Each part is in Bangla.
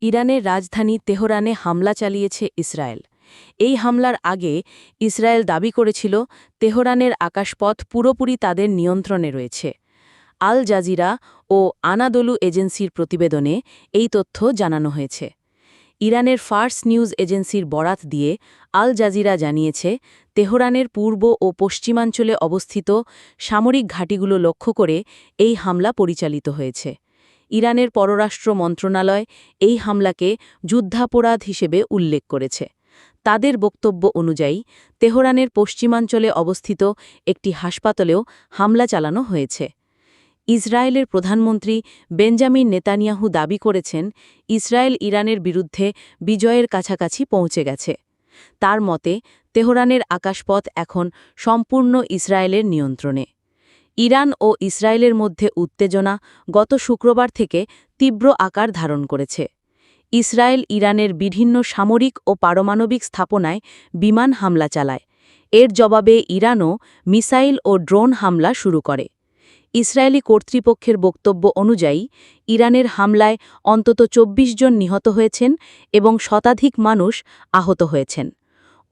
ইরানের রাজধানী তেহরানে হামলা চালিয়েছে ইসরায়েল। এই হামলার আগে ইসরায়েল দাবি করেছিল তেহরানের আকাশপথ পুরোপুরি তাদের নিয়ন্ত্রণে রয়েছে। আল জাজিরা ও আনাদোলু এজেন্সির প্রতিবেদনে এই তথ্য জানানো হয়েছে। ইরানের ফার্স নিউজ এজেন্সির বরাত দিয়ে আল জাজিরা জানিয়েছে, তেহরানের পূর্ব ও পশ্চিমাঞ্চলে অবস্থিত সামরিক ঘাঁটিগুলো লক্ষ্য করে এই হামলা পরিচালিত হয়েছে। ইরানের পররাষ্ট্র মন্ত্রণালয় এই হামলাকে যুদ্ধাপরাধ হিসেবে উল্লেখ করেছে। তাদের বক্তব্য অনুযায়ী তেহরানের পশ্চিমাঞ্চলে অবস্থিত একটি হাসপাতালেও হামলা চালানো হয়েছে। ইসরায়েলের প্রধানমন্ত্রী বেঞ্জামিন নেতানিয়াহু দাবি করেছেন, ইসরায়েল ইরানের বিরুদ্ধে বিজয়ের কাছাকাছি পৌঁছে গেছে। তার মতে, তেহরানের আকাশপথ এখন সম্পূর্ণ ইসরায়েলের নিয়ন্ত্রণে। ইরান ও ইসরায়েলের মধ্যে উত্তেজনা গত শুক্রবার থেকে তীব্র আকার ধারণ করেছে। ইসরায়েল ইরানের বিভিন্ন সামরিক ও পারমাণবিক স্থাপনায় বিমান হামলা চালায়। এর জবাবে ইরানও মিসাইল ও ড্রোন হামলা শুরু করে। ইসরায়েলি কর্তৃপক্ষের বক্তব্য অনুযায়ী ইরানের হামলায় অন্তত ২৪ জন নিহত হয়েছেন এবং শতাধিক মানুষ আহত হয়েছেন।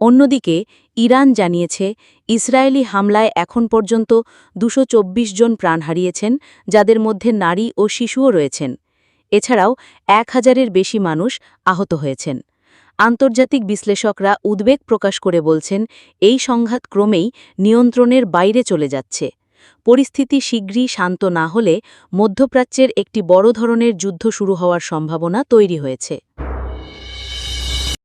অন্যদিকে ইরান জানিয়েছে, ইসরায়েলি হামলায় এখন পর্যন্ত ২২৪ জন প্রাণ হারিয়েছেন, যাদের মধ্যে নারী ও শিশুও রয়েছেন। এছাড়াও ১,০০০-এর বেশি মানুষ আহত হয়েছেন। আন্তর্জাতিক বিশ্লেষকরা উদ্বেগ প্রকাশ করে বলছেন, এই সংঘাত ক্রমেই নিয়ন্ত্রণের বাইরে চলে যাচ্ছে। পরিস্থিতি শীঘ্রই শান্ত না হলে মধ্যপ্রাচ্যের একটি বড় ধরনের যুদ্ধ শুরু হওয়ার সম্ভাবনা তৈরি হয়েছে।